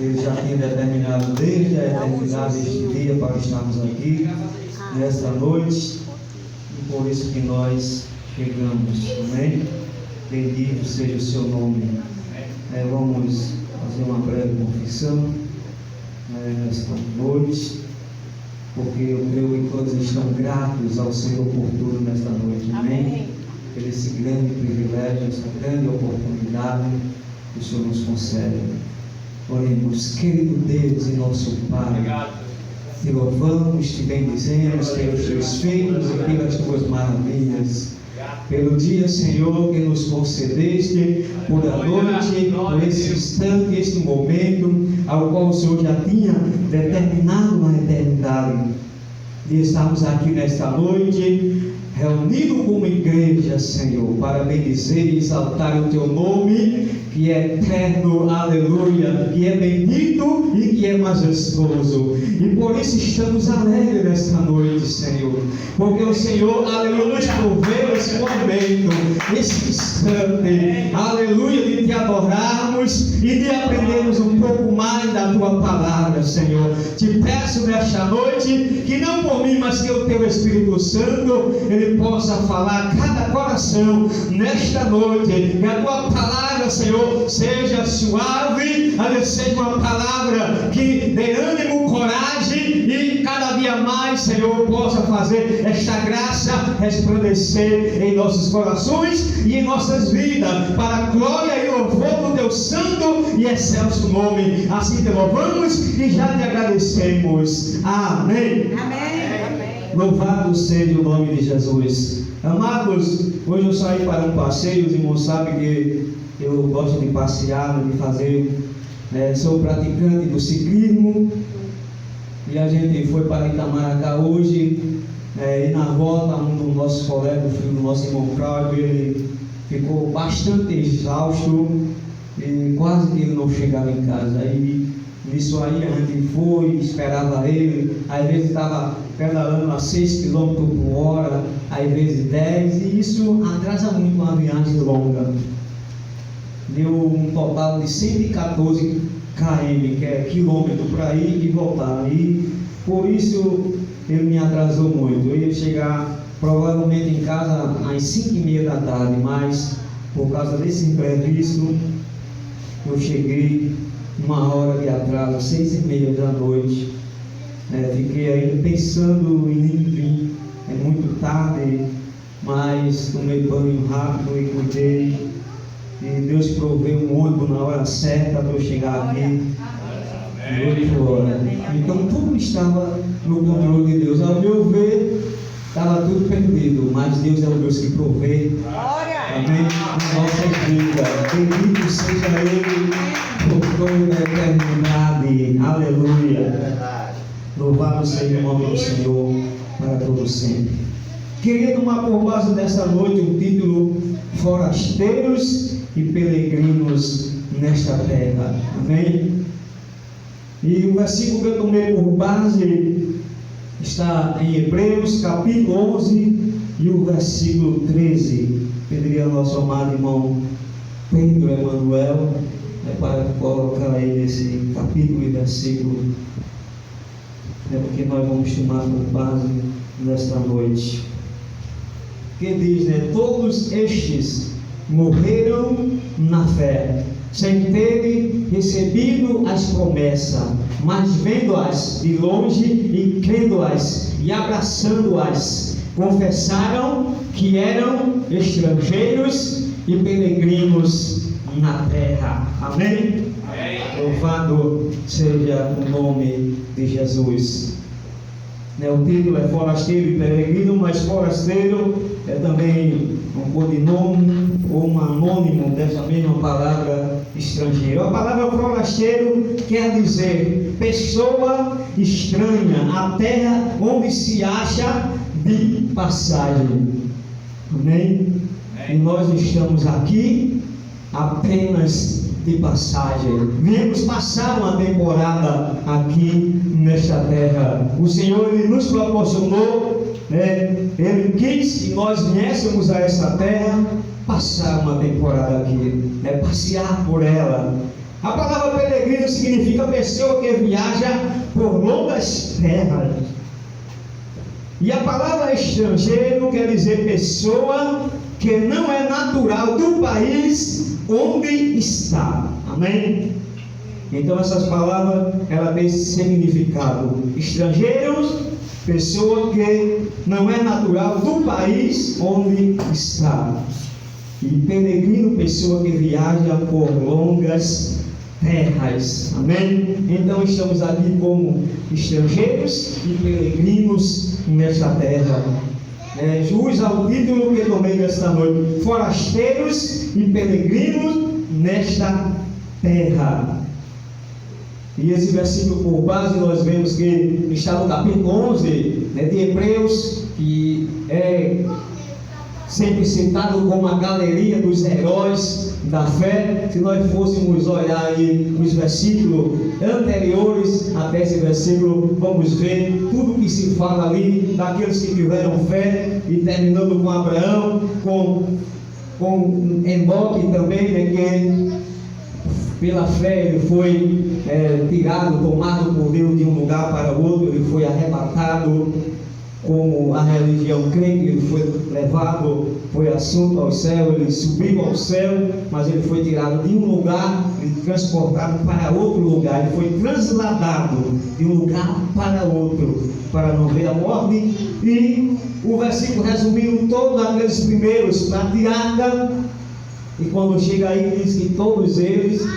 Ele já tinha determinado desde a eternidade este dia para estarmos aqui nesta noite, e por isso que nós chegamos. Amém? Bendito seja o seu nome. Vamos fazer uma breve confissão nesta noite, porque eu creio que todos estão gratos ao Senhor por tudo nesta noite. Amém? Por esse grande privilégio, essa grande oportunidade que o Senhor nos concede. Oremos. Querido Deus e nosso Pai, te louvamos, te bendizemos pelos teus feitos e pelas tuas maravilhas, pelo dia, Senhor, que nos concedeste, por a noite, por esse instante, este momento, ao qual o Senhor já tinha determinado na eternidade. E estamos aqui nesta noite, reunidos como igreja, Senhor, para bendizer e exaltar o teu nome, que é eterno, aleluia, que é bendito e que é majestoso. E por isso estamos alegres nesta noite, Senhor, porque o Senhor, aleluia, nos proveu esse momento, esse instante, aleluia, de te adorarmos e de aprendermos um pouco mais da tua palavra, Senhor. Te peço nesta noite que não por mim, mas que o teu Espírito Santo, ele possa falar a cada coração nesta noite, que a tua palavra, Senhor, seja suave, seja uma palavra que dê ânimo, coragem, e cada dia mais, Senhor, possa fazer esta graça resplandecer em nossos corações e em nossas vidas, para a glória e louvor do teu santo e excelso nome. Assim te louvamos e já te agradecemos. Amém. Amém. Louvado seja o nome de Jesus. Amados, hoje eu saí para um passeio. Os irmãos sabem que eu gosto de passear, de fazer, sou praticante do ciclismo, e a gente foi para Itamaracá hoje, e na volta um dos nossos colegas, o filho do nosso irmão Cláudio, ele ficou bastante exausto e quase que ele não chegava em casa. Aí nisso aí a gente foi, esperava ele, às vezes estava pedalando a 6 km por hora, às vezes 10, e isso atrasa muito uma viagem longa. Deu um total de 114 km, que é quilômetro para ir e voltar. E por isso ele me atrasou muito. Eu ia chegar provavelmente em casa às 5h30 da tarde, mas por causa desse imprevisto eu cheguei 1 hora de atraso, 6h30 da noite. Fiquei ainda pensando em vir. É muito tarde, mas tomei banho rápido e cuidei. E Deus proveu um ônibus na hora certa para eu chegar aqui, 8 horas. Então tudo estava no controle de Deus. Ao meu ver, estava tudo perdido, mas Deus é o Deus que provê. Amém? Em nossas vidas. Bendito seja Ele por toda a eternidade. Aleluia. Louvado seja o nome do Senhor para todo sempre. Queria tomar por base desta noite o título Forasteiros e Peregrinos nesta terra. Amém? E o versículo que eu tomei por base está em Hebreus capítulo 11 e o versículo 13. Pediria ao nosso amado irmão Pedro Emanuel para colocar aí esse capítulo e versículo, porque nós vamos tomar por base nesta noite. Que diz, todos estes morreram na fé, sem terem recebido as promessas, mas vendo-as de longe e crendo-as e abraçando-as, confessaram que eram estrangeiros e peregrinos na terra. Amém? Louvado seja o nome de Jesus. O título é Forasteiro e Peregrino, mas forasteiro é também um codinome ou um anônimo dessa mesma palavra estrangeiro. A palavra forasteiro quer dizer pessoa estranha, a terra onde se acha de passagem. Amém? E nós estamos aqui apenas de passagem. Viemos passar uma temporada aqui nesta terra. O Senhor, Ele nos proporcionou, Ele quis que nós viéssemos a essa terra passar uma temporada aqui, passear por ela. A palavra peregrino significa pessoa que viaja por longas terras. E a palavra estrangeiro quer dizer pessoa que não é natural do país onde está. Amém? Então essas palavras, ela tem esse significado. Estrangeiros, pessoa que não é natural do país onde está. E peregrino, pessoa que viaja por longas terras. Amém? Então estamos aqui como estrangeiros e peregrinos nesta terra. Jus ao título que tomei nesta noite: forasteiros e peregrinos nesta terra. E esse versículo por base nós vemos que está no capítulo 11 de Hebreus, que é sempre citado como a galeria dos heróis da fé. Se nós fôssemos olhar aí os versículos anteriores até esse versículo, vamos ver tudo que se fala ali daqueles que tiveram fé, e terminando com Abraão, com Enoque também, né, que pela fé ele foi tomado por Deus de um lugar para outro, ele foi arrebatado, como a religião crê que ele foi levado, foi assunto ao céu, ele subiu ao céu, mas ele foi tirado de um lugar e transportado para outro lugar, ele foi trasladado de um lugar para outro, para não ver a morte. E o versículo resumindo todos aqueles primeiros patriarcas, e quando chega aí diz que todos eles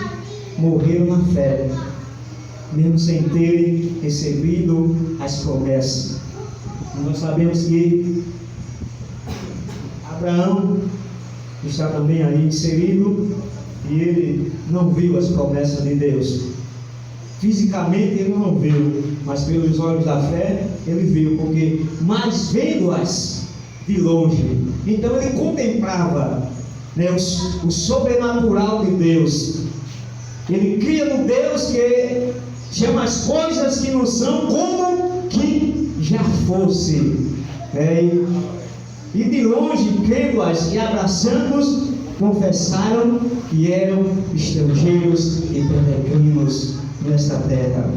morreram na fé, mesmo sem terem recebido as promessas. Nós sabemos que Abraão está também aí inserido, e ele não viu as promessas de Deus. Fisicamente ele não viu, mas pelos olhos da fé ele viu, porque mais vendo-as de longe, então ele contemplava, né, o sobrenatural de Deus. Ele cria no Deus que chama as coisas que não são como que já fosse. E de longe, crendo-as e abraçando-os, confessaram que eram estrangeiros e peregrinos nesta terra.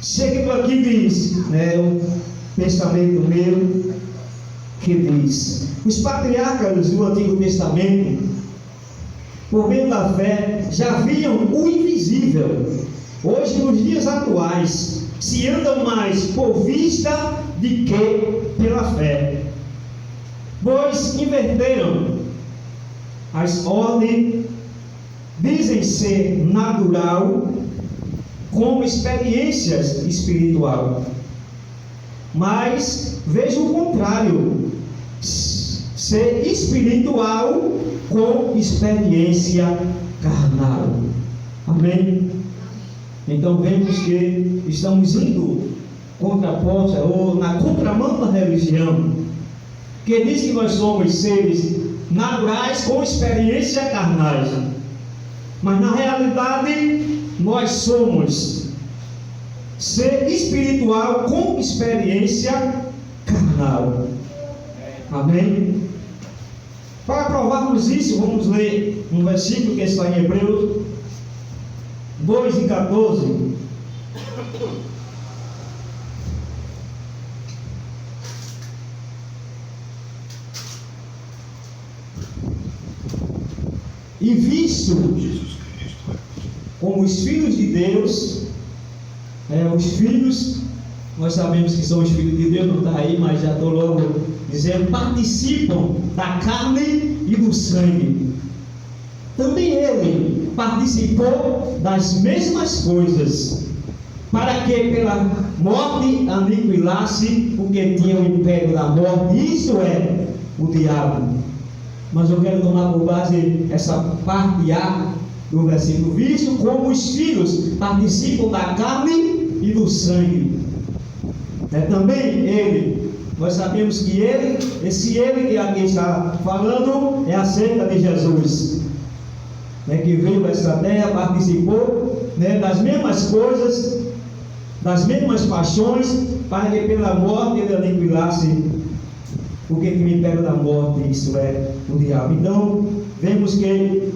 Seguindo aqui diz, um pensamento meu, que diz: os patriarcas do Antigo Testamento, por meio da fé, já viam o invisível. Hoje, nos dias atuais, se andam mais por vista de que pela fé, pois inverteram as ordens, dizem ser natural como experiências espiritual, mas vejo o contrário, ser espiritual com experiência carnal. Amém? Então vemos que estamos indo contraposta ou na contramão da religião, que diz que nós somos seres naturais com experiência carnais, mas na realidade nós somos ser espiritual com experiência carnal. Amém? Para provarmos isso, vamos ler um versículo que está em Hebreus 2:14. E visto como os filhos de Deus, os filhos, nós sabemos que são os filhos de Deus, não está aí, mas já estou logo dizendo, participam da carne e do sangue. Também ele participou das mesmas coisas, para que pela morte aniquilasse o que tinha o império da morte, isto é, o diabo. Mas eu quero tomar por base essa parte A do versículo: visto como os filhos participam da carne e do sangue. Também ele, nós sabemos que esse ele que aqui está falando é acerca de Jesus, que veio a essa terra, participou das mesmas coisas, das mesmas paixões, para que pela morte ele aniquilasse o que me impede da morte, isso é, o diabo. Então, vemos que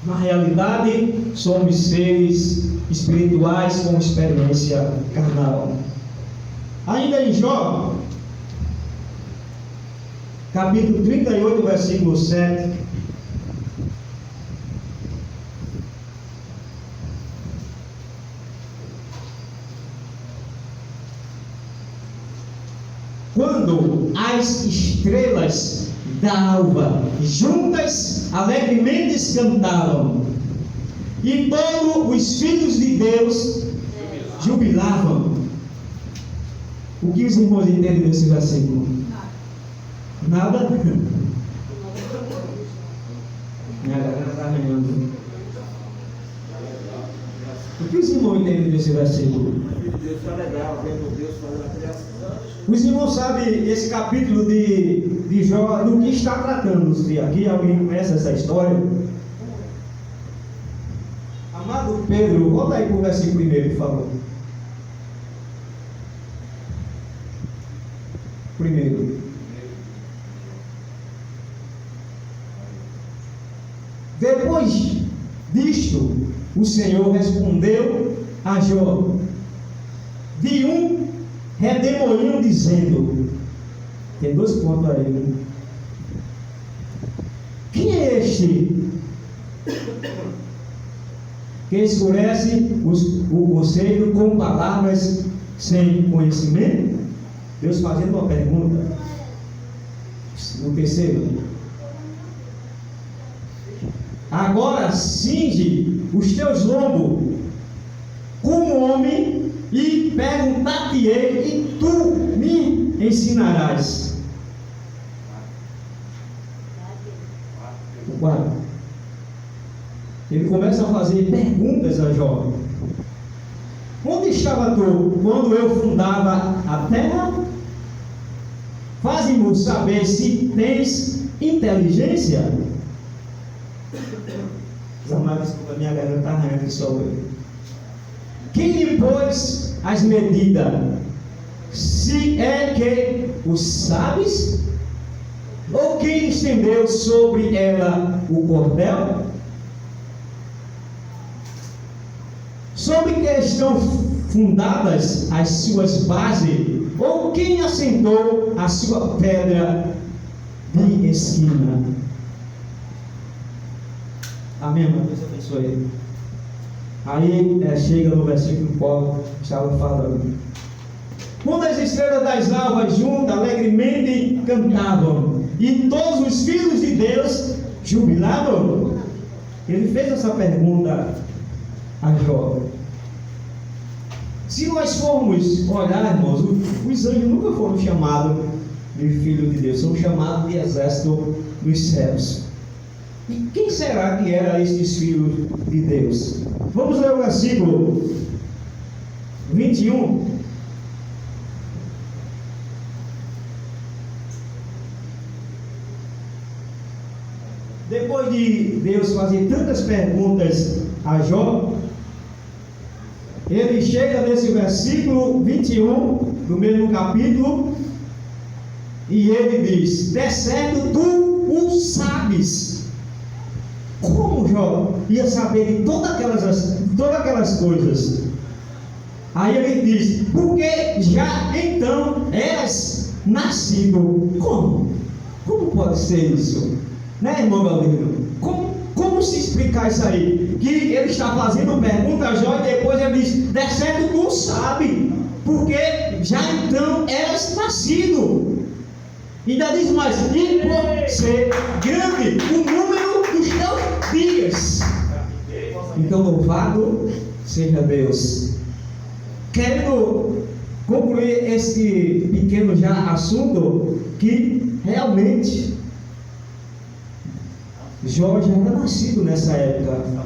Na realidade, somos seres espirituais com experiência carnal. Ainda em Jó, capítulo 38, versículo 7. Quando as estrelas da alva juntas alegremente cantavam, e todos os filhos de Deus jubilavam. O que os irmãos entendem desse versículo? Nada? Minha galera está ganhando. O que os irmãos entendem desse versículo? Os irmãos sabem esse capítulo de Jó, do que está tratando? Se aqui alguém conhece essa história? Amado Pedro, volta aí para o versículo primeiro, por favor. Primeiro. Depois disto, o Senhor respondeu a Jó de um redemoinho, dizendo: tem 2 pontos aí, né? Quem é este que escurece o conselho com palavras sem conhecimento? Deus fazendo uma pergunta. O terceiro: agora cinge os teus lombos como homem e perguntar-te-ei, e tu me ensinarás. O quarto, ele começa a fazer perguntas a Jó. Onde estava tu quando eu fundava a terra? Faze-me saber se tens inteligência. Os amados, desculpa, minha garganta está arranhando aqui só eu. Quem lhe pôs as medidas? Se é que os sabes? Ou quem estendeu sobre ela o cordel? Sobre que estão fundadas as suas bases? Ou quem assentou a sua pedra de esquina? Amém, irmão? Deus abençoe. Aí chega no versículo que Paulo estava falando. Quando as estrelas das alvas juntas alegremente cantavam, e todos os filhos de Deus jubilavam. Ele fez essa pergunta a Jó. Se nós formos olhar, irmãos, os anjos nunca foram chamados de filho de Deus, são chamados de exército dos céus. E quem será que era estes filhos de Deus? Vamos ler o versículo 21. Depois de Deus fazer tantas perguntas a Jó, ele chega nesse versículo 21 do mesmo capítulo, e ele diz: de certo tu o sabes. Como Jó ia saber de todas aquelas coisas? Aí ele diz: porque já então eras nascido. Como pode ser isso? Né, irmão Galdino? Como se explicar isso aí? Que ele está fazendo pergunta a Jó, e depois ele diz: de certo tu sabe, porque já então eras nascido. Ainda diz mais: e por ser grande o número dos teus dias. Então louvado seja Deus. Querendo concluir esse pequeno já assunto, que realmente Jó já era nascido nessa época.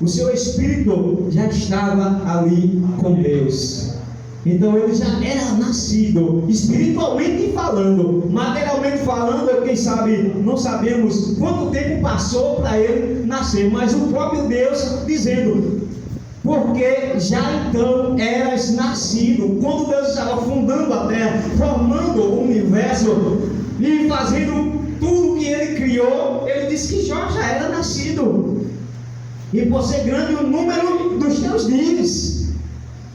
O seu espírito já estava ali com Deus. Então ele já era nascido, espiritualmente falando. Materialmente falando, quem sabe, não sabemos quanto tempo passou para ele nascer. Mas o próprio Deus dizendo: porque já então eras nascido. Quando Deus estava fundando a terra, formando o universo e fazendo tudo que ele criou, ele disse que Jó já era nascido. e por ser grande o número dos teus dias.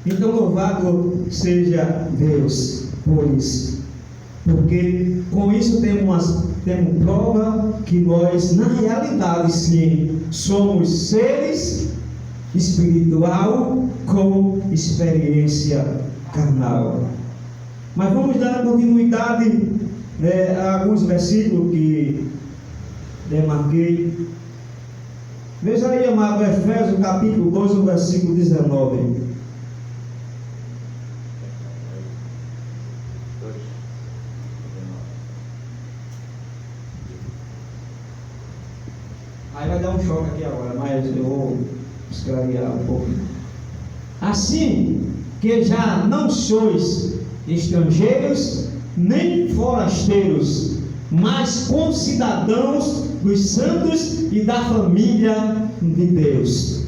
Então louvado seja Deus por isso, porque com isso temos prova que nós, na realidade, sim, somos seres espiritual com experiência carnal. Mas vamos dar continuidade a alguns versículos que demarquei. Veja aí, amado, Efésios capítulo 2, o versículo 19. Aí vai dar um choque aqui agora, mas eu vou esclarear um pouco. Assim que já não sois estrangeiros nem forasteiros, mas concidadãos dos santos e da família de Deus.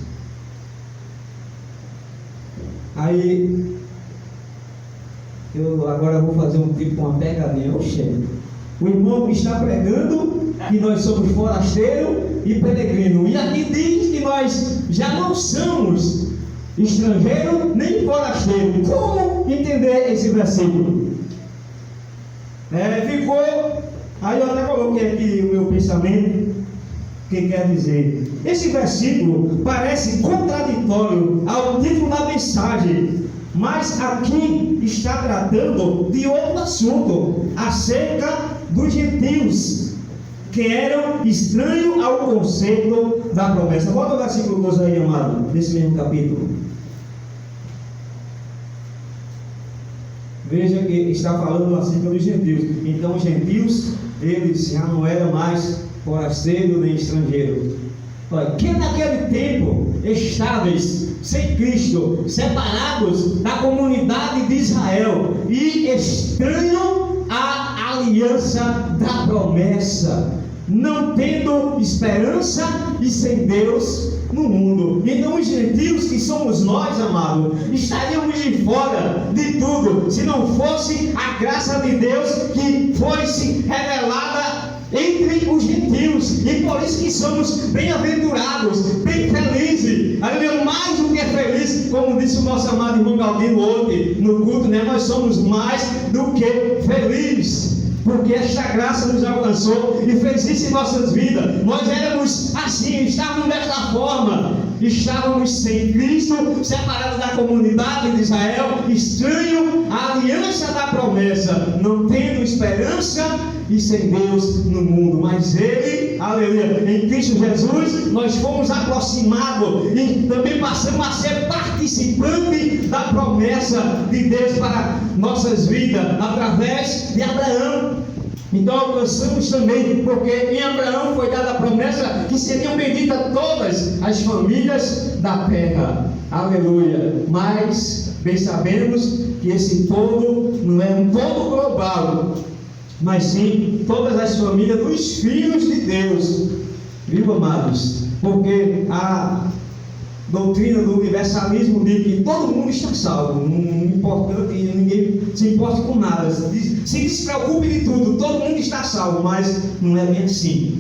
Aí eu agora vou fazer uma pegadinha. Oxe, o irmão está pregando que nós somos forasteiros e peregrinos, e aqui diz que nós já não somos estrangeiro nem forasteiro. Como entender esse versículo? Ficou. Aí eu até coloquei aqui o meu pensamento. O que quer dizer? Esse versículo parece contraditório ao título da mensagem, mas aqui está tratando de outro assunto, acerca dos gentios, que eram estranhos ao conceito da promessa. Bota o versículo 12 aí, amado, desse mesmo capítulo. Veja que está falando acerca dos gentios. Então os gentios, eles já não eram mais forasteiro nem estrangeiro. Olha, que naquele tempo estáveis sem Cristo, separados da comunidade de Israel e estranho à aliança da promessa, não tendo esperança e sem Deus no mundo. Então os gentios, que somos nós, amado, estaríamos de fora de tudo se não fosse a graça de Deus que foi-se revelada entre os gentios, e por isso que somos bem-aventurados, bem felizes, aleluia, mais do que felizes, como disse o nosso amado irmão Galdino ontem no culto, né? Nós somos mais do que felizes, porque esta graça nos alcançou e fez isso em nossas vidas. Nós éramos assim, estávamos desta forma, estávamos sem Cristo, separados da comunidade de Israel, estranho à aliança da promessa, não tendo esperança e sem Deus no mundo. Mas Ele, aleluia, em Cristo Jesus, nós fomos aproximados e também passamos a ser participantes da promessa de Deus para nossas vidas, através de Abraão. Então alcançamos também, porque em Abraão foi dada a promessa que seriam benditas todas as famílias da terra, aleluia. Mas bem sabemos que esse todo não é um todo global, mas sim todas as famílias dos filhos de Deus, viu, amados? Porque a doutrina do universalismo diz que todo mundo está salvo, não importa, ninguém se importa com nada, se despreocupe de tudo, todo mundo está salvo, mas não é bem assim.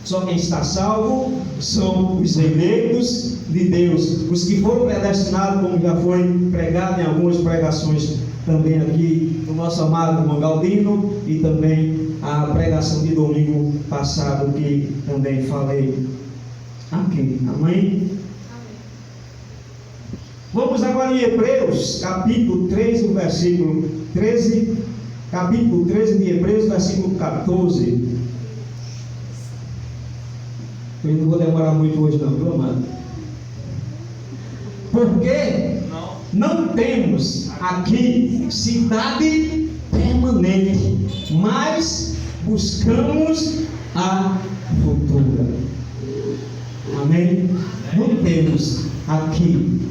Só quem está salvo são os eleitos de Deus, os que foram predestinados, como já foi pregado em algumas pregações também aqui do nosso amado irmão Galdino, e também a pregação de domingo passado que também falei aqui. Amém? Vamos agora em Hebreus, capítulo 3, o versículo 13, capítulo 13 de Hebreus, versículo 14. Eu não vou demorar muito hoje não, viu, amado? Porque não temos aqui cidade permanente, mas buscamos a futura. Amém? Não temos aqui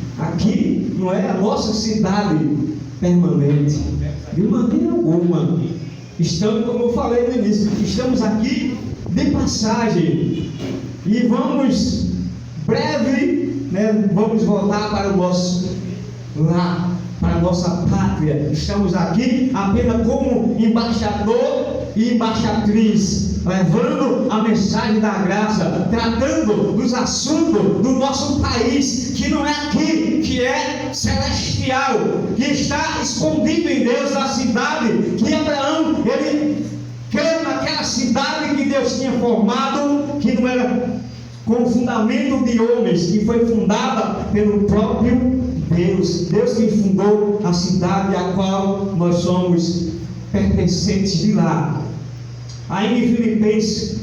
não é a nossa cidade permanente, de maneira alguma. Estamos, como eu falei no início, estamos aqui de passagem e vamos breve, né, vamos voltar para o nosso lar, para a nossa pátria. Estamos aqui apenas como embaixador e embaixatriz levando a mensagem da graça, tratando dos assuntos do nosso país, que não é aqui, que é celestial, que está escondido em Deus, a cidade que Abraão, ele creu naquela cidade que Deus tinha formado, que não era com fundamento de homens, que foi fundada pelo próprio Deus. Deus que fundou a cidade a qual nós somos pertencentes de lá. Ainda em Filipenses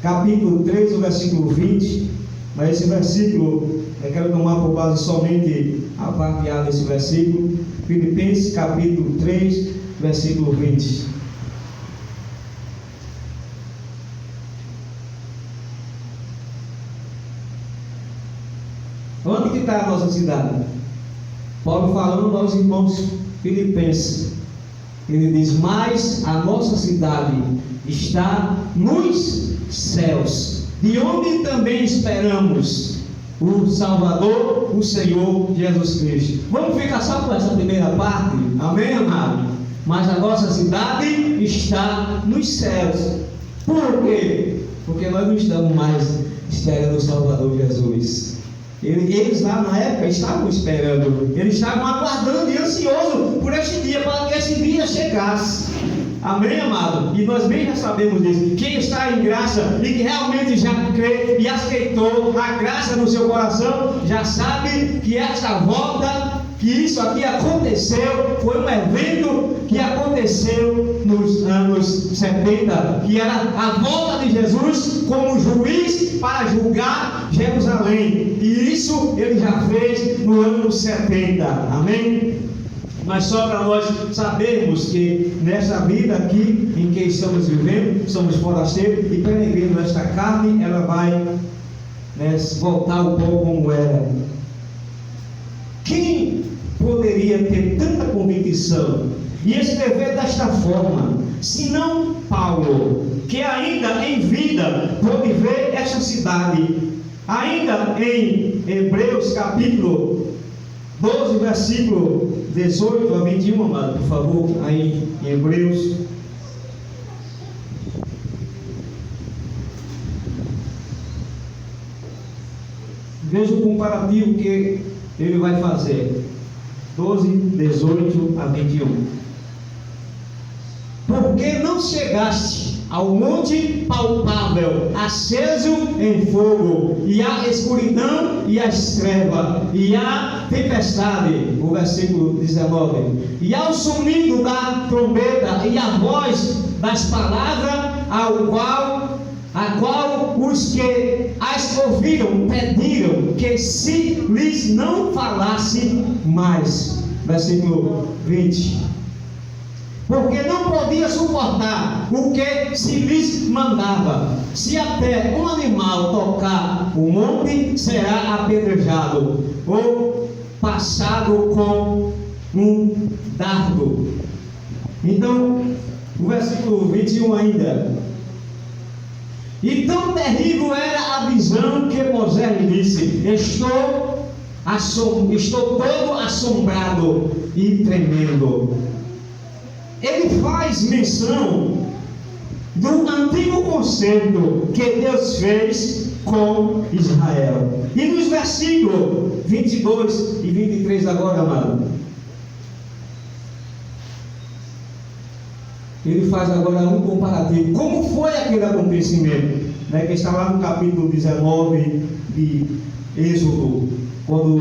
capítulo 3, o versículo 20, mas esse versículo eu quero tomar por base somente a parte A desse versículo. Filipenses capítulo 3, versículo 20. Onde que está a nossa cidade? Paulo falando aos irmãos filipenses, ele diz: mas a nossa cidade está nos céus, de onde também esperamos o Salvador, o Senhor Jesus Cristo. Vamos ficar só com essa primeira parte, amém, amado? Mas a nossa cidade está nos céus. Por quê? Porque nós não estamos mais esperando o Salvador Jesus. Eles lá na época estavam esperando, eles estavam aguardando e ansiosos por este dia, para que esse dia chegasse. Amém, amado? E nós bem já sabemos disso. Quem está em graça e que realmente já crê e aceitou a graça no seu coração, já sabe que esta volta, que isso aqui aconteceu, foi um evento que aconteceu nos anos 70, que era a volta de Jesus como juiz para julgar Jerusalém, e isso ele já fez no ano 70, amém? Mas só para nós sabermos que nessa vida aqui em que estamos vivendo, somos forasteiros e peregrinos nesta carne, ela vai voltar um pouco como era. Quem poderia ter tanta convicção e escrever desta forma, senão Paulo, que ainda em vida pôde ver esta cidade? Ainda em Hebreus capítulo 12, versículo 18 a 21, amado, por favor, aí em Hebreus. Veja o comparativo que ele vai fazer. 12, 18 a 21. Porque não chegaste ao monte palpável, aceso em fogo, e a escuridão e as trevas, e a tempestade, o versículo 19, e ao sonido da trombeta, e a voz das palavras, a qual os que as ouviram pediram que se lhes não falasse mais. Versículo 20. Porque não podia suportar o que se lhes mandava. Se até um animal tocar o monte, será apedrejado ou passado com um dardo. Então, o versículo 21 ainda. E tão terrível era a visão que Moisés disse: estou todo assombrado e tremendo. Ele faz menção do antigo concerto que Deus fez com Israel. E nos versículos 22 e 23 agora, amado, ele faz agora um comparativo. Como foi aquele acontecimento? Que está lá no capítulo 19 de Êxodo, quando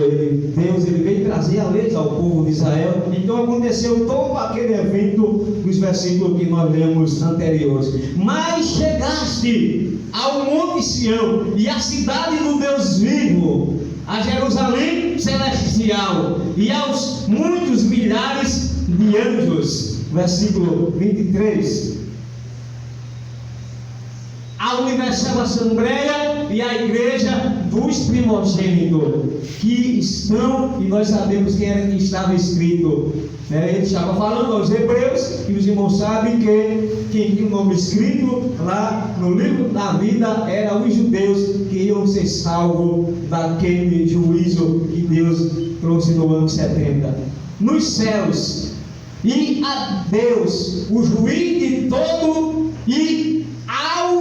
Deus veio trazer a lei ao povo de Israel. Então aconteceu todo aquele evento nos versículos que nós lemos anteriores. Mas chegaste ao Monte Sião e à cidade do Deus vivo, a Jerusalém celestial e aos muitos milhares de anjos. Versículo 23. A Universal Assembleia e a Igreja dos primogênitos que estão, e nós sabemos quem era que estava escrito, ele estava falando aos hebreus, e os irmãos sabem que quem tinha o nome escrito lá no livro da vida era os judeus que iam ser salvos daquele juízo que Deus trouxe no ano 70. Nos céus, e a Deus, o juiz de todo, e ao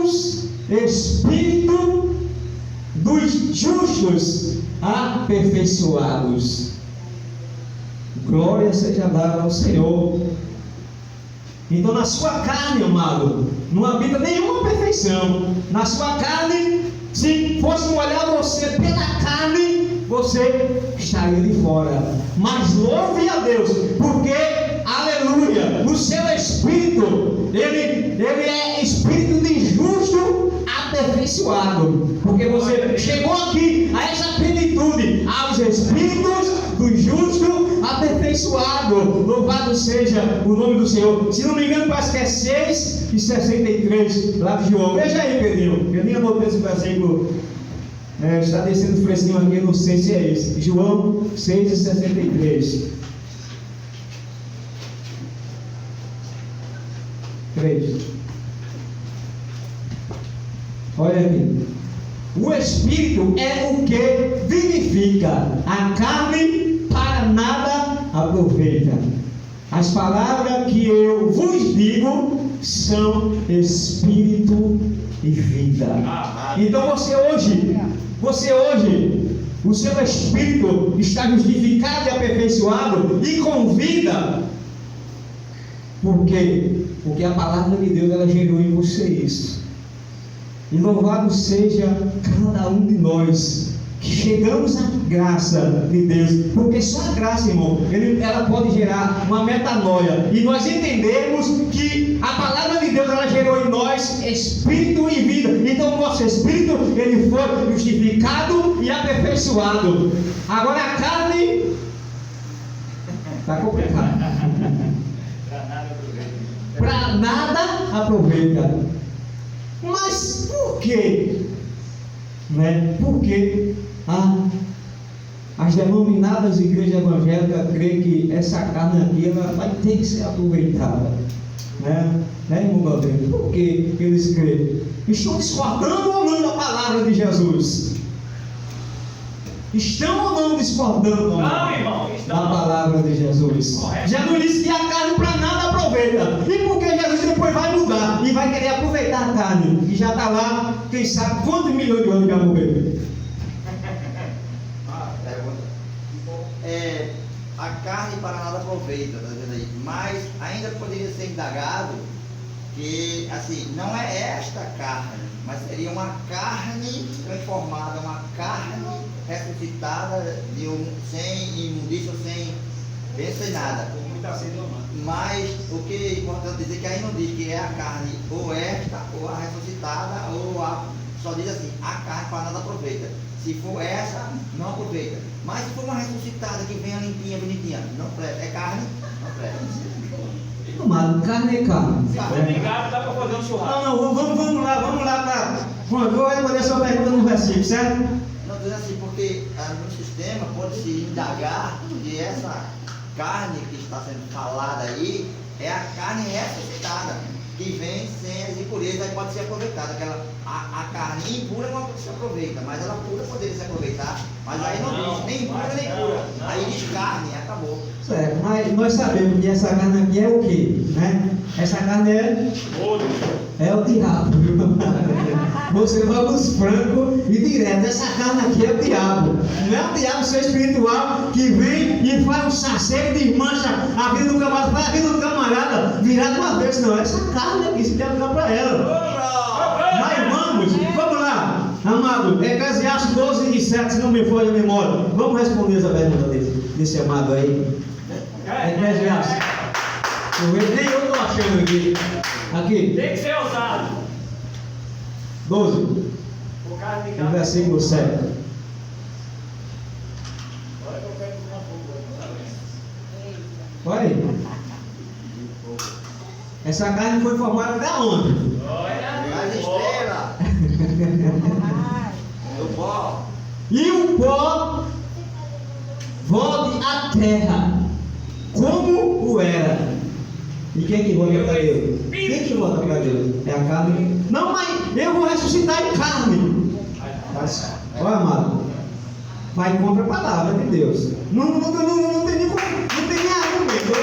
espírito dos justos aperfeiçoados. Glória seja dada ao Senhor. Então, na sua carne, amado, não habita nenhuma perfeição. Na sua carne, se fosse olhar você pela carne, você estaria de fora. Mas louve a Deus, porque, aleluia, o seu espírito, ele é espírito de justo aperfeiçoado. Porque você chegou aqui a essa plenitude, aos espíritos do justo aperfeiçoado. Louvado seja o nome do Senhor. Se não me engano, parece que é 6:63 lá de João. Veja aí, Pedrinho. Pedrinho anotou esse versículo. Está descendo fresquinho aqui, não sei se é esse. João 6:63. 3. Olha aqui. O Espírito é o que vivifica, a carne para nada aproveita. As palavras que eu vos digo são Espírito e vida. Então você hoje, o seu Espírito está justificado e aperfeiçoado e com vida. Por quê? Porque a palavra de Deus, ela gerou em você isso. E louvado seja cada um de nós que chegamos à graça de Deus, porque só a graça, irmão, ela pode gerar uma metanoia, e nós entendemos que a palavra de Deus, ela gerou em nós espírito e vida. Então o nosso espírito, ele foi justificado e aperfeiçoado. Agora a carne está complicado. Para nada aproveita. Mas por quê? Porque as denominadas igrejas evangélicas creem que essa carne aqui ela vai ter que ser aproveitada. Irmão Gabriel? Por que eles creem? Estão discordando ou não da palavra de Jesus? Estão ou não discordando da palavra de Jesus? Jesus disse que a carne para nada aproveita. E por que Jesus depois vai mudar e vai querer aproveitar a carne? E já está lá, quem sabe quantos milhões de anos já morreu? A carne para nada aproveita, tá vendo aí? Mas ainda poderia ser indagado que, assim, não é esta carne, mas seria uma carne transformada, uma carne ressuscitada sem imundícia, sem nada. Mas o que é importante dizer que aí não diz que é a carne ou esta, ou a ressuscitada, ou a. Só diz assim, a carne para nada aproveita. Se for essa, não aproveita. Mas se for uma ressuscitada que venha limpinha, bonitinha, não presta. É carne? Não presta. Mas carne é carne. Se for ligado, dá para fazer um churrasco. Não, vamos lá. Vou responder essa pergunta no versículo, certo? Não, dizendo assim, porque no sistema pode-se indagar que essa carne que está sendo falada aí é a carne ressuscitada, que vem sem as impurezas e pode ser aproveitada. A carne impura não se aproveita, mas ela pura poderia se aproveitar. Mas aí não diz nem impura nem pura. Aí diz carne, acabou. Certo, mas nós sabemos que essa carne aqui é o quê? Essa carne é o diabo, viu? Você vamos franco e direto. Essa carne aqui é o diabo. Não é o diabo seu espiritual que vem e faz um saceiro e desmancha a vida do camarada, faz a vida do camarada virar de uma vez. Não, essa carne aqui, se der lugar para ela. Mas vamos lá, amado. Eclesiastes 12:7, se não me for a memória. Vamos responder essa pergunta desse amado aí. Eclesiastes. Nem eu estou achando aqui. Tem que ser ousado. 12. No versículo 7. Olha aí. Essa carne foi formada da onde? Das estrelas. Do pó. E o pó volte à terra como o era. E quem que volta para Deus? Quem que volta para Deus? É a carne? Não, mas eu vou ressuscitar em carne. Olha, amado, vai contra a palavra de Deus. Não tem nem argumento. Eu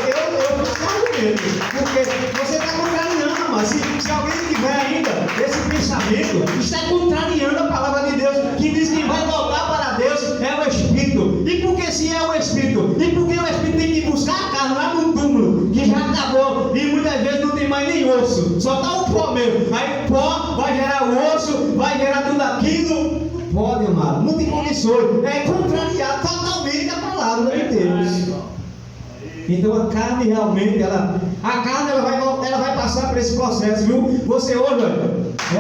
preciso de argumento. Porque você está contrariando, amado. Se alguém tiver ainda esse pensamento, está contrariando a palavra de Deus, que diz que vai voltar para Deus é o Espírito. E por que se é o Espírito? E por que o Espírito tem que buscar a carne lá no túmulo, que já acabou, e muitas vezes não tem mais nem osso, só está o pó mesmo. Aí o pó vai gerar o osso, vai gerar tudo aquilo. Pode, amado, não tem condições. É contrariar totalmente a palavra de Deus. Então a carne realmente, ela vai passar por esse processo, viu? Você hoje,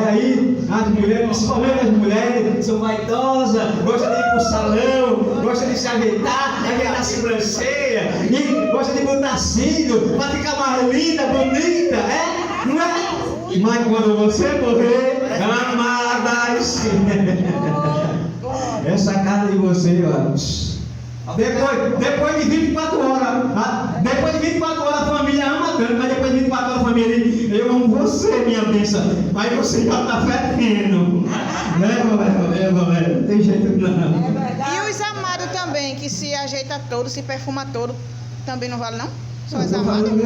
aí, as mulheres, principalmente as mulheres, são vaidosas, gostam de ir para o salão, gostam de se ajeitar a sobrancelha, e gostam de botar cílio para ficar mais linda, bonita, não é? Mas quando você morrer, amadas, essa carne de você, ó. Depois de 24 horas, a família ama tanto, mas depois de 24 horas a família, eu amo você, minha bênção. Aí você já está fedendo. Leva, tem jeito não. E os amados também, que se ajeita todo, se perfuma todo, também não vale não? Só Eu as estou amadas? falando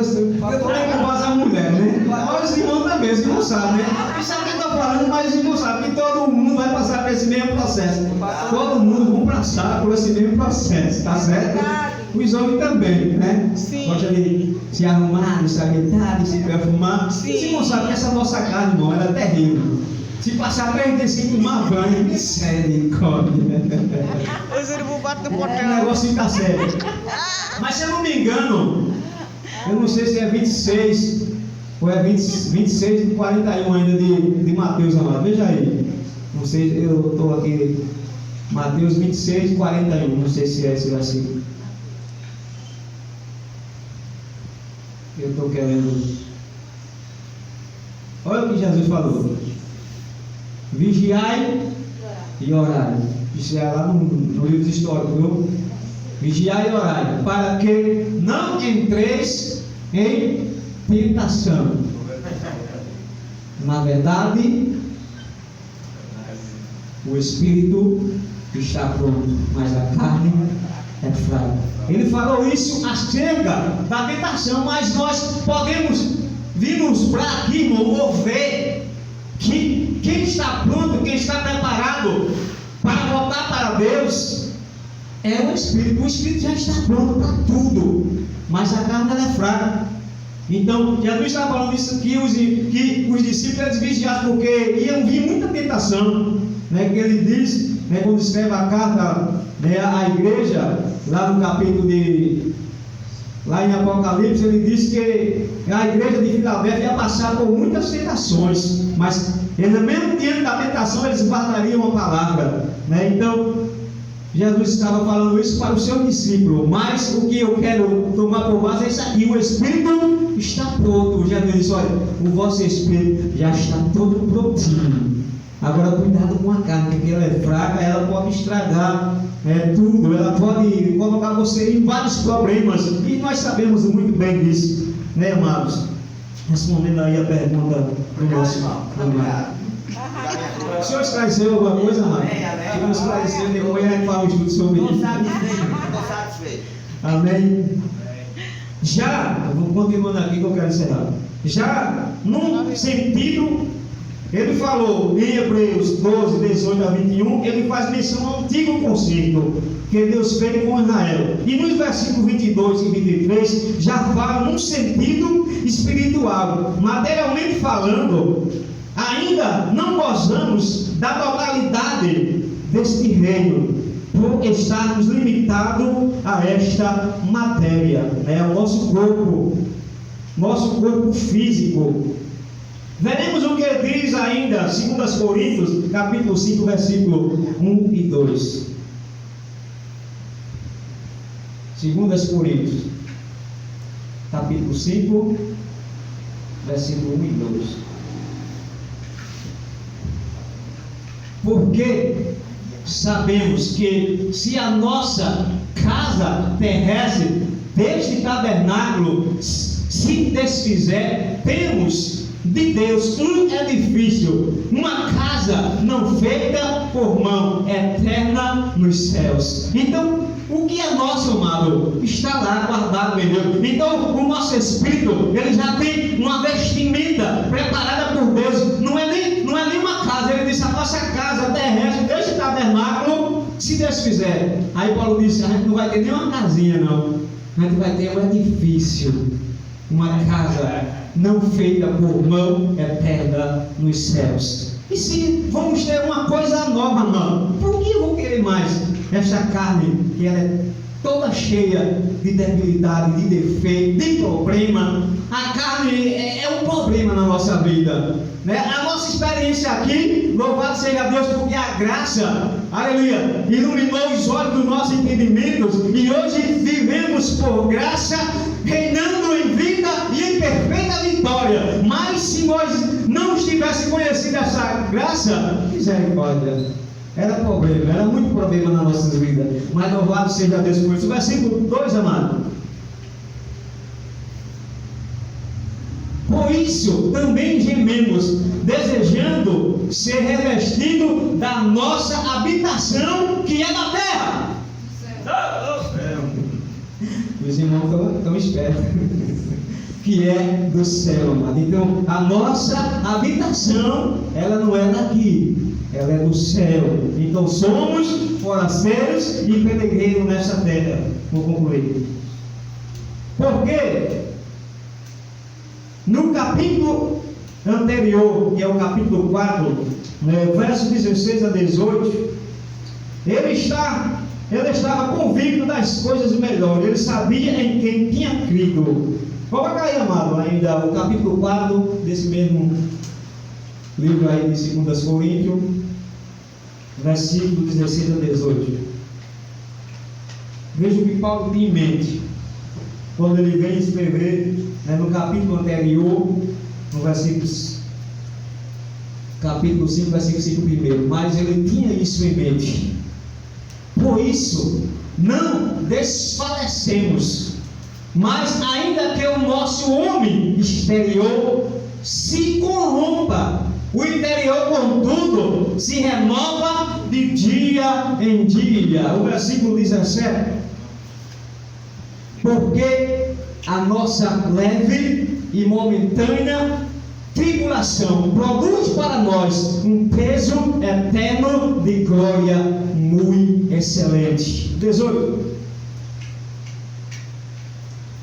as mulheres, né? Mas os irmãos também, os irmãos sabem, né? Isso é o que eu estou falando, mas os irmãos sabem que todo mundo vai passar por esse mesmo processo. Todo mundo vai passar por esse mesmo processo, tá certo? Os homens também, né? Sim. Gosta de se arrumar, de se ajeitar, de se perfumar. Sim. Os irmãos sabem que essa nossa carne, irmão, ela é terrível. Se passar 3 dias sem tomar banho, misericórdia. Os urubus batem no O portão. negócio fica sério. Mas se eu não me engano, eu não sei se é 26 ou é 26 e 41 ainda de Mateus, amado. Veja aí. Não sei, eu estou aqui. Mateus 26 e 41. Não sei se é esse versículo. Eu estou querendo. Olha o que Jesus falou. Vigiai e orai. Isso é lá no livro histórico, viu? Vigiai e orai, para que não entreis em tentação. Na verdade, o espírito está pronto, mas a carne é fraca. Ele falou isso acerca da tentação, mas nós vimos para aqui, irmão, ver que quem está pronto, quem está preparado para voltar para Deus é o Espírito. O Espírito já está pronto para tudo, mas a carne ela é fraca. Então, Jesus está falando isso que os discípulos eles vigiassem, porque iam vir muita tentação, né? Que ele diz, né, quando escreve a carta, né, à igreja, lá no capítulo lá em Apocalipse, ele diz que a igreja de Filadélfia ia passar por muitas tentações, mas eles, mesmo diante da tentação, eles guardariam a palavra, né? Então, Jesus estava falando isso para o seu discípulo, mas o que eu quero tomar por base é isso aqui: o Espírito está pronto. Jesus disse: olha, o vosso Espírito já está todo prontinho. Agora, cuidado com a carne, porque ela é fraca, ela pode estragar tudo, ela pode colocar você em vários problemas, e nós sabemos muito bem disso, né, amados? Respondendo aí a pergunta do nosso amado. O senhor esclareceu alguma coisa, amado? Se não esclareceu, depois a gente fala um estudo sobre isso. Estou satisfeito. Amém. Já, vou continuando aqui que eu quero encerrar. Já, num sentido, ele falou em Hebreus 12, 18 a 21, ele faz menção ao antigo conceito que Deus fez com Israel. E nos versículos 22 e 23 já fala num sentido espiritual. Materialmente falando, ainda não gozamos da totalidade deste reino, por estarmos limitados a esta matéria, né? O nosso corpo físico. Veremos o que diz ainda 2 Coríntios, capítulo 5, versículo 1 e 2. 2 Coríntios, capítulo 5, versículo 1 e 2. Porque sabemos que se a nossa casa terrestre deste tabernáculo se desfizer, temos de Deus, um edifício, uma casa não feita por mão, eterna nos céus. Então, o que é nosso, amado, está lá guardado em Deus. Então, o nosso espírito, ele já tem uma vestimenta preparada por Deus. Não é nem uma casa. Ele disse: a nossa casa terrestre, deixa o tabernáculo, se Deus fizer. Aí Paulo disse: a gente não vai ter nem uma casinha, não. A gente vai ter um edifício, uma casa não feita por mão, eterna nos céus. E se vamos ter uma coisa nova, não, por que eu vou querer mais esta carne que ela é toda cheia de debilidade, de defeito, de problema? A carne é um problema na nossa vida, né? A nossa experiência aqui, louvado seja Deus, porque a graça, aleluia, iluminou os olhos dos nossos entendimentos, e hoje vivemos por graça, reinando em vida e em perfeita vitória. Mas se nós não tivéssemos conhecido essa graça, misericórdia, era problema, era muito problema nas nossas vidas. Mas louvado seja Deus por isso. Versículo 2, amado. Por isso também gememos, desejando ser revestido da nossa habitação, que é na terra. Os irmãos estão espertos. Que é do céu, amado. Então, a nossa habitação, ela não é daqui, ela é do céu. Então, somos forasteiros e peregrinos nessa terra. Vou concluir. Porque no capítulo anterior, que é o capítulo 4, verso 16 a 18, ele estava convicto das coisas melhores. Ele sabia em quem tinha crido. Coloca aí, amado, ainda o capítulo 4 desse mesmo livro aí de 2 Coríntios, versículo 16 a 18. Veja o que Paulo tinha em mente quando ele vem escrever, no capítulo anterior, no capítulo 5, versículo 5 primeiro. Mas ele tinha isso em mente. Por isso, não desfalecemos, mas ainda que o nosso homem exterior se corrompa, o interior, contudo, se renova de dia em dia. O versículo 17. Porque a nossa leve e momentânea tribulação produz para nós um peso eterno de glória muito excelente. 18.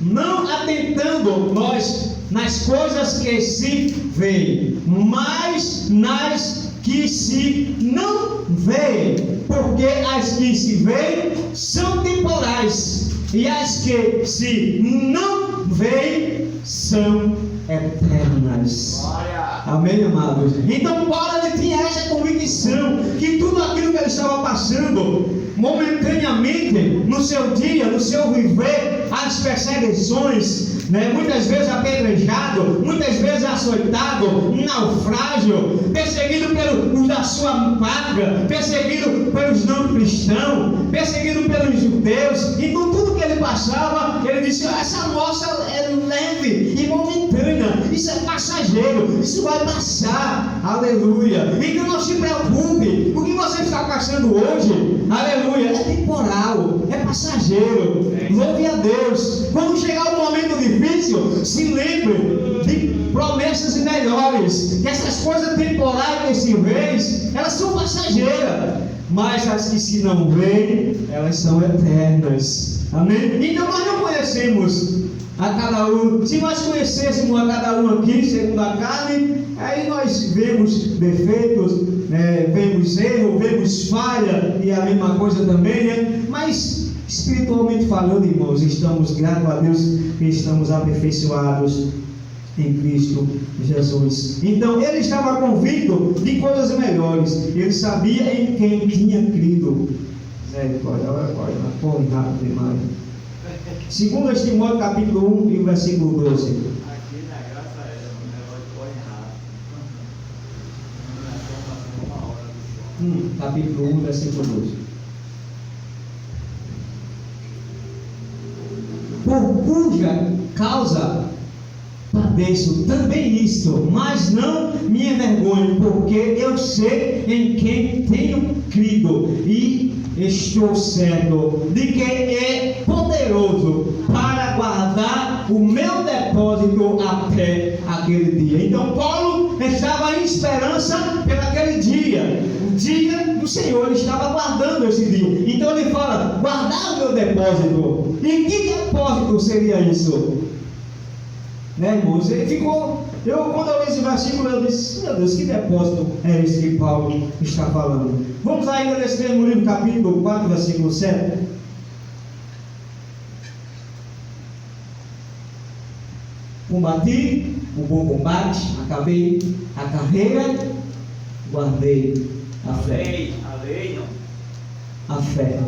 Não atentando nós nas coisas que se veem, mas nas que se não veem, porque as que se veem são temporais, e as que se não veem são eternas. Glória. Amém, amados? Então Paulo tinha essa convicção que tudo aquilo que ele estava passando momentaneamente no seu dia, no seu viver, as perseguições, muitas vezes apedrejado, muitas vezes açoitado, um naufrágio, perseguido pelos da sua pátria, perseguido pelos não cristãos, perseguido pelos judeus. Então tudo que ele passava, ele disse: essa moça é leve e momentânea, isso é passageiro, isso vai passar, aleluia. Então não se preocupe, o que você está passando hoje, aleluia, é temporal, é passageiro. Louve a Deus. Quando chegar um momento difícil, se lembre de promessas melhores, que essas coisas temporais que se veem, elas são passageiras, mas as que se não veem, elas são eternas. Amém? Então nós não conhecemos a cada um. Se nós conhecêssemos a cada um aqui segundo a carne, aí nós vemos defeitos, vemos erro, vemos falha, e a mesma coisa também, mas espiritualmente falando, irmãos, estamos, graças a Deus, que estamos aperfeiçoados em Cristo Jesus. Então ele estava convicto de coisas melhores, ele sabia em quem tinha crido. Pode errado demais. 2 Timóteo capítulo 1 e o versículo 12. Aqui na graça é um negócio de pôr errado. Capítulo 1, versículo 12. Por cuja causa padeço também isto, mas não me envergonho, porque eu sei em quem tenho crido e estou certo de que é poderoso para guardar o meu depósito até aquele dia. Então Paulo estava em esperança pelaquele dia, o dia do Senhor. Ele estava guardando esse dia. Então ele fala: guardar o meu depósito. E que depósito seria isso? Né, irmãos? Ele ficou. Quando eu li esse versículo, eu disse: meu Deus, que depósito é esse que Paulo está falando? Vamos ainda nesse mesmo livro, capítulo 4, versículo 7. Combati o bom combate, acabei a carreira, guardei a fé. A lei, não. A fé.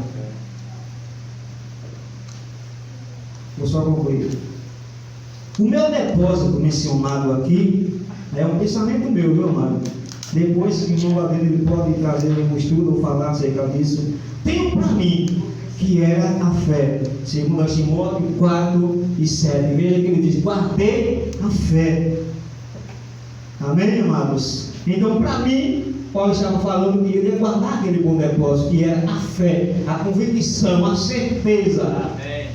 Vou só concluir. O meu depósito mencionado aqui é um pensamento meu, viu, amado? Depois que o irmão ele pode trazer um estudo ou falar acerca disso. Tenho para mim que era a fé. Segundo Timóteo 4 e 7. Veja que ele diz: guardei a fé. Amém, amados? Então, para mim, Paulo estava falando que ele ia guardar aquele bom depósito, que era a fé, a convicção, a certeza. Amém.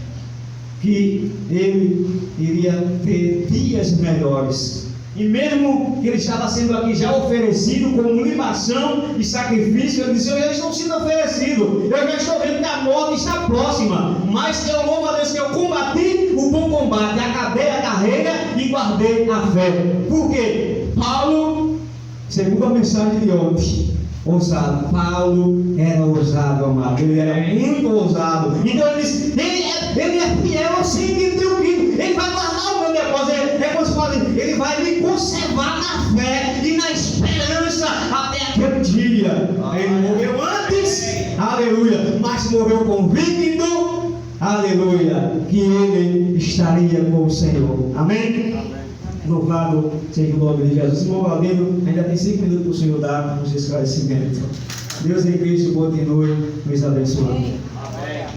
Que ele iria ter dias melhores. E mesmo que ele estava sendo aqui já oferecido como libação e sacrifício, ele disse: eu já estou sendo oferecido, eu já estou vendo que a morte está próxima, mas eu louvo a Deus que eu combati o bom combate, acabei a carreira e guardei a fé. Por quê? Paulo, segundo a mensagem de ontem, ousado. Paulo era ousado, amado. Ele era muito ousado. Então ele disse: ele é fiel, eu sei que ele tem o crido. Ele vai guardar o meu depósito. É como se fala, ele vai me conservar na fé e na esperança até aquele dia. Ele morreu antes, aleluia, mas morreu convicto, aleluia, que ele estaria com o Senhor. Amém? Amém. Louvado seja o nome de Jesus. Irmão Valdeiro, ainda tem 5 minutos para o Senhor dar nos esclarecimentos. Deus em Cristo continue nos abençoando.